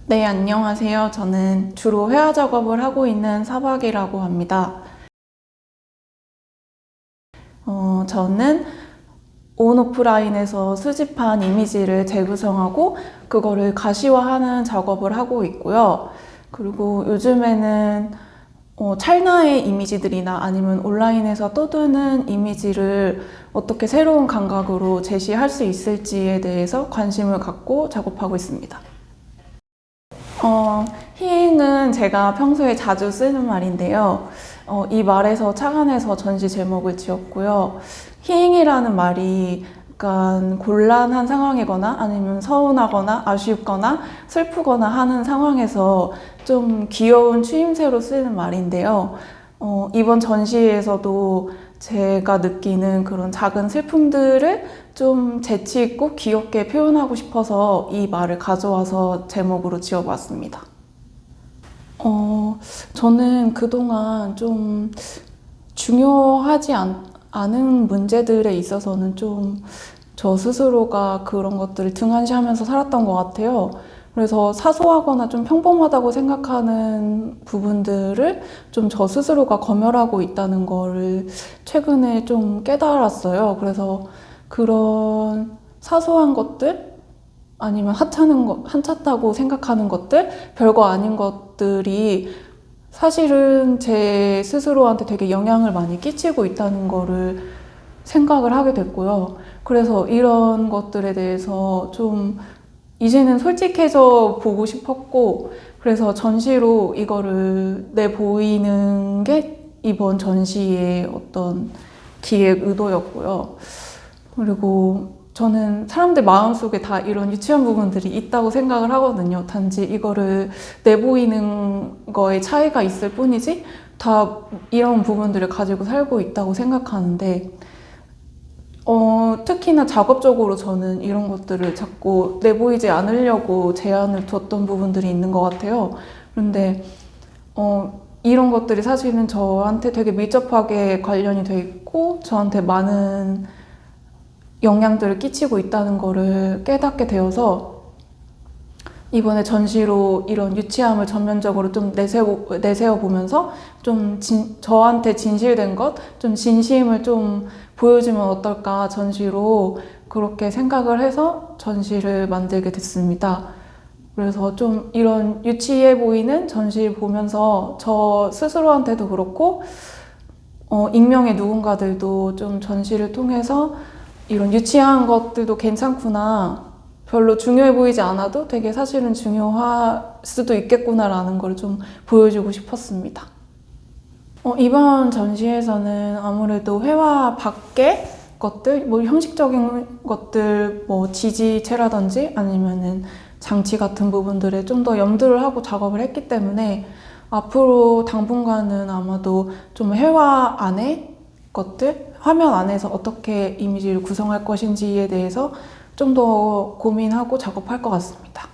네, 안녕하세요. 저는 주로 회화 작업을 하고 있는 사박이라고 합니다. 저는 온오프라인에서 수집한 이미지를 재구성하고 그거를 가시화하는 작업을 하고 있고요. 그리고 요즘에는 찰나의 이미지들이나 아니면 온라인에서 떠도는 이미지를 어떻게 새로운 감각으로 제시할 수 있을지에 대해서 관심을 갖고 작업하고 있습니다. 히잉은 제가 평소에 자주 쓰는 말인데요. 이 말에서 착안해서 전시 제목을 지었고요. 히잉이라는 말이 약간 곤란한 상황이거나 아니면 서운하거나 아쉽거나 슬프거나 하는 상황에서 좀 귀여운 추임새로 쓰는 말인데요. 이번 전시에서도 제가 느끼는 그런 작은 슬픔들을 좀 재치 있고 귀엽게 표현하고 싶어서 이 말을 가져와서 제목으로 지어봤습니다. 저는 그동안 좀 중요하지 않은 문제들에 있어서는 좀 저 스스로가 그런 것들을 등한시하면서 살았던 것 같아요. 그래서 사소하거나 좀 평범하다고 생각하는 부분들을 좀 저 스스로가 검열하고 있다는 거를 최근에 좀 깨달았어요. 그래서 그런 사소한 것들, 아니면 하찮다고 생각하는 것들, 별거 아닌 것들이 사실은 제 스스로한테 되게 영향을 많이 끼치고 있다는 거를 생각을 하게 됐고요. 그래서 이런 것들에 대해서 좀 이제는 솔직해져 보고 싶었고, 그래서 전시로 이거를 내보이는 게 이번 전시의 어떤 기획 의도였고요. 그리고 저는 사람들 마음속에 다 이런 유치한 부분들이 있다고 생각을 하거든요. 단지 이거를 내보이는 거에 차이가 있을 뿐이지 다 이런 부분들을 가지고 살고 있다고 생각하는데, 특히나 작업적으로 저는 이런 것들을 자꾸 내보이지 않으려고 제한을 뒀던 부분들이 있는 것 같아요. 그런데 이런 것들이 사실은 저한테 되게 밀접하게 관련이 돼 있고 저한테 많은 영향들을 끼치고 있다는 거를 깨닫게 되어서 이번에 전시로 이런 유치함을 전면적으로 좀 내세워 보면서 좀 저한테 진실된 것, 좀 진심을 좀 보여주면 어떨까 전시로 그렇게 생각을 해서 전시를 만들게 됐습니다. 그래서 좀 이런 유치해 보이는 전시를 보면서 저 스스로한테도 그렇고 익명의 누군가들도 좀 전시를 통해서 이런 유치한 것들도 괜찮구나, 별로 중요해 보이지 않아도 되게 사실은 중요할 수도 있겠구나라는 걸 좀 보여주고 싶었습니다. 이번 전시에서는 아무래도 회화 밖의 것들, 뭐 형식적인 것들, 뭐 지지체라든지 아니면은 장치 같은 부분들에 좀 더 염두를 하고 작업을 했기 때문에 앞으로 당분간은 아마도 좀 회화 안의 것들, 화면 안에서 어떻게 이미지를 구성할 것인지에 대해서 좀 더 고민하고 작업할 것 같습니다.